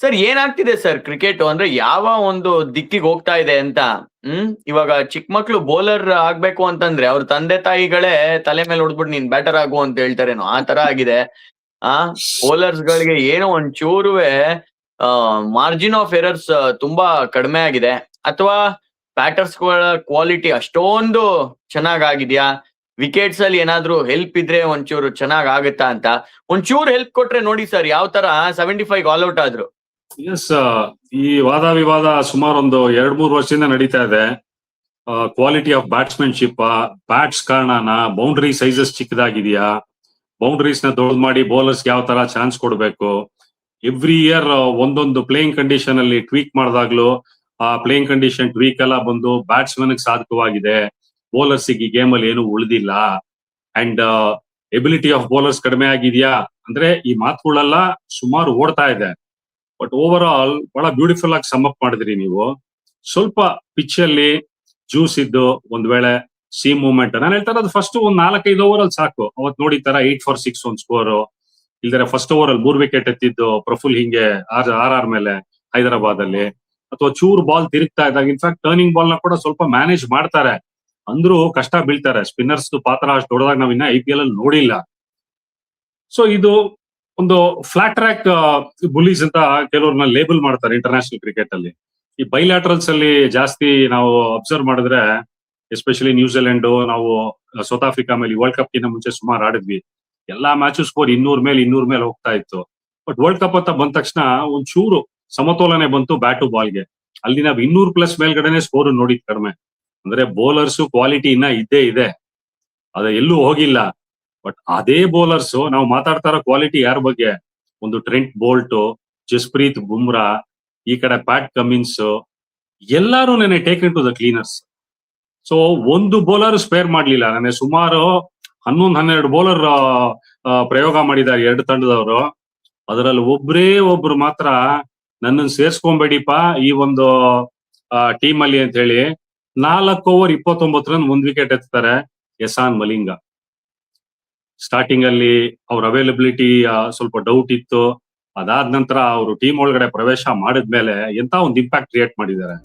Sir ಏನಾಗ್ತಿದೆ sir cricket ಅಂದ್ರೆ ಯಾವ ಒಂದು ದಿಕ್ಕಿಗೆ ಹೋಗ್ತಾ ಇದೆ ಅಂತ. ಇವಾಗ ಚಿಕ್ಕ ಮಕ್ಳು ಬೌಲರ್ ಆಗ್ಬೇಕು ಅಂತಂದ್ರೆ ಅವ್ರ ತಂದೆ ತಾಯಿಗಳೇ ತಲೆ ಮೇಲೆ ಹೊಡೆದ್ಬಿಟ್ಟು ನೀನ್ ಬ್ಯಾಟರ್ ಆಗು ಅಂತ ಹೇಳ್ತಾರೇನೋ ಆ ತರ ಆಗಿದೆ. ಆ ಬೌಲರ್ಸ್ ಗಳಿಗೆ ಏನೋ ಒಂಚೂರುವೆ ಮಾರ್ಜಿನ್ ಆಫ್ ಎರರ್ಸ್ ತುಂಬಾ ಕಡಿಮೆ ಆಗಿದೆ, ಅಥವಾ ಬ್ಯಾಟರ್ಸ್ ಗಳ ಕ್ವಾಲಿಟಿ ಅಷ್ಟೊಂದು ಚೆನ್ನಾಗಾಗಿದ್ಯಾ, ವಿಕೆಟ್ಸ್ ಅಲ್ಲಿ ಏನಾದ್ರೂ ಹೆಲ್ಪ್ ಇದ್ರೆ ಒಂಚೂರು ಚೆನ್ನಾಗ್ ಆಗುತ್ತಾ ಅಂತ. ಒಂಚೂರು ಹೆಲ್ಪ್ ಕೊಟ್ರೆ ನೋಡಿ ಸರ್ ಯಾವ ತರ 75 ಆಲ್ ಔಟ್ ಆದ್ರು. ಎಸ್, ಈ ವಾದ ವಿವಾದ ಸುಮಾರು ಒಂದು 2-3 ವರ್ಷದಿಂದ ನಡೀತಾ ಇದೆ. ಕ್ವಾಲಿಟಿ ಆಫ್ ಬ್ಯಾಟ್ಸ್ಮನ್ಶಿಪ್, ಬ್ಯಾಟ್ಸ್ ಕಾರಣನ, ಬೌಂಡ್ರಿ ಸೈಜಸ್ ಚಿಕ್ಕದಾಗಿದೆಯಾ, ಬೌಂಡ್ರೀಸ್ ನ ದೊಡ್ಡ ಮಾಡಿ ಬೌಲರ್ಸ್ ಯಾವ ತರ ಚಾನ್ಸ್ ಕೊಡಬೇಕು, ಎವ್ರಿ ಇಯರ್ ಒಂದೊಂದು ಪ್ಲೇಯಿಂಗ್ ಕಂಡೀಷನ್ ಅಲ್ಲಿ ಟ್ವೀಕ್ ಮಾಡಿದಾಗ್ಲೂ ಆ ಪ್ಲೇಯಿಂಗ್ ಕಂಡೀಷನ್ ಟ್ವೀಕ್ ಎಲ್ಲ ಬಂದು ಬ್ಯಾಟ್ಸ್ಮನ್ ಸಾಧಕವಾಗಿದೆ, ಬೌಲರ್ಸ್ ಈ ಗೇಮ್ ಅಲ್ಲಿ ಏನು ಉಳಿದಿಲ್ಲ, ಅಂಡ್ ಎಬಿಲಿಟಿ ಆಫ್ ಬೌಲರ್ಸ್ ಕಡಿಮೆ ಆಗಿದೆಯಾ ಅಂದ್ರೆ ಈ ಮಾತುಗಳೆಲ್ಲ ಸುಮಾರು ಓಡ್ತಾ ಇದೆ. ಬಟ್ ಓವರ್ ಆಲ್ ಬಹಳ ಬ್ಯೂಟಿಫುಲ್ ಆಗಿ ಸಮ್ ಅಪ್ ಮಾಡಿದ್ರಿ ನೀವು. ಸ್ವಲ್ಪ ಪಿಚ್ ಅಲ್ಲಿ ಜ್ಯೂಸ್ ಇದ್ದು ಒಂದ್ ವೇಳೆ ಸೀಮ್ ಮೂವ್ಮೆಂಟ್ ನಾನು ಹೇಳ್ತಾ ಇರೋದು ಫಸ್ಟ್ ಒಂದ್ 4-5 ಓವರ್ ಅಲ್ಲಿ ಸಾಕು. ಅವತ್ ನೋಡಿ ತರ 8 for 6 ಒಂದ್ ಸ್ಕೋರ್, ಇಲ್ದರೆ ಫಸ್ಟ್ ಓವರ್ ಅಲ್ಲಿ 3 ವಿಕೆಟ್ ಎತ್ತಿದ್ದು ಪ್ರಫುಲ್ ಹಿಂಗೆ ಆರ್ ಮೇಲೆ ಹೈದರಾಬಾದ್ ಅಲ್ಲಿ, ಅಥವಾ ಚೂರ್ ಬಾಲ್ ತಿರುಗ್ತಾ ಇದ್ದಾಗ ಇನ್ಫ್ಯಾಕ್ಟ್ ಟರ್ನಿಂಗ್ ಬಾಲ್ ನ ಕೂಡ ಸ್ವಲ್ಪ ಮ್ಯಾನೇಜ್ ಮಾಡ್ತಾರೆ, ಅಂದ್ರೂ ಕಷ್ಟ ಬೀಳ್ತಾರೆ. ಸ್ಪಿನ್ನರ್ಸ್ ಪಾತ್ರ ಅಷ್ಟು ದೊಡ್ಡದಾಗ ನಾವ್ ಇನ್ನ IPL ಅಲ್ಲಿ ನೋಡಿಲ್ಲ. ಸೊ ಇದು ಒಂದು ಫ್ಲಾಟ್ ಟ್ರ್ಯಾಕ್ ಬುಲೀಸ್ ಅಂತ ಕೆಲವ್ರನ್ನ ಲೇಬಲ್ ಮಾಡ್ತಾರೆ ಇಂಟರ್ನ್ಯಾಷನಲ್ ಕ್ರಿಕೆಟ್ ಅಲ್ಲಿ. ಈ ಬೈಲ್ಯಾಟ್ರಲ್ಸ್ ಅಲ್ಲಿ ಜಾಸ್ತಿ ನಾವು ಅಬ್ಸರ್ವ್ ಮಾಡಿದ್ರೆ, ಎಸ್ಪೆಷಲಿ ನ್ಯೂಜಿಲೆಂಡ್, ನಾವು ಸೌತ್ ಆಫ್ರಿಕಾ ಮೇಲೆ ವರ್ಲ್ಡ್ ಕಪ್ ಗಿಂತ ಮುಂಚೆ ಸುಮಾರು ಆಡಿದ್ವಿ. ಎಲ್ಲಾ ಮ್ಯಾಚು ಸ್ಕೋರ್ 200 ಮೇಲೆ ಹೋಗ್ತಾ ಇತ್ತು. ಬಟ್ ವರ್ಲ್ಡ್ ಕಪ್ ಅಂತ ಬಂದ ತಕ್ಷಣ ಒಂಚೂರು ಸಮತೋಲನೆ ಬಂತು ಬ್ಯಾಟ್ ಟು ಬಾಲ್ಗೆ. ಅಲ್ಲಿ ನಾವು 200+ ಮೇಲ್ಗಡೆನೆ ಸ್ಕೋರ್ ನೋಡಿದ್ ಕಡಿಮೆ. ಅಂದ್ರೆ ಬೌಲರ್ಸ್ ಕ್ವಾಲಿಟಿ ಇನ್ನ ಇದ್ದೇ ಇದೆ, ಅದ ಎಲ್ಲೂ ಹೋಗಿಲ್ಲ. ಬಟ್ ಅದೇ ಬೌಲರ್ಸ್ ನಾವು ಮಾತಾಡ್ತಾರ ಕ್ವಾಲಿಟಿ ಯಾರ ಬಗ್ಗೆ, ಒಂದು ಟ್ರೆಂಟ್ ಬೋಲ್ಟ್, ಜಸ್ಪ್ರೀತ್ ಬುಮ್ರಾ, ಈ ಕಡೆ ಪ್ಯಾಟ್ ಕಮಿನ್ಸ್, ಎಲ್ಲಾರು ನೆನೆ taken to the cleaners. So ಒಂದು ಬೌಲರ್ ಸ್ಪೇರ್ ಮಾಡ್ಲಿಲ್ಲ. ನೆನೆ ಸುಮಾರು 11-12 ಬೌಲರ್ ಪ್ರಯೋಗ ಮಾಡಿದ್ದಾರೆ ಎರಡು ತಂಡದವರು. ಅದರಲ್ಲಿ ಒಬ್ರು ಮಾತ್ರ ನನ್ನನ್ನು ಸೇರ್ಸ್ಕೊಂಬೇಡಿಪ ಈ ಒಂದು ಟೀಮ್ ಅಲ್ಲಿ ಅಂತ ಹೇಳಿ 4 over 29 run 1 wicket ಎತ್ತಾರೆ, ಎಸಾನ್ Malinga. Starting ಅಲ್ಲಿ ಅವ್ರ ಅವೈಲಬಿಲಿಟಿ ಸ್ವಲ್ಪ ಡೌಟ್ ಇತ್ತು, ಅದಾದ ನಂತರ ಅವರು ಟೀಮ್ ಒಳಗಡೆ ಪ್ರವೇಶ ಮಾಡಿದ್ಮೇಲೆ ಎಂತ ಒಂದು ಇಂಪ್ಯಾಕ್ಟ್ ಕ್ರಿಯೇಟ್ ಮಾಡಿದ್ದಾರೆ.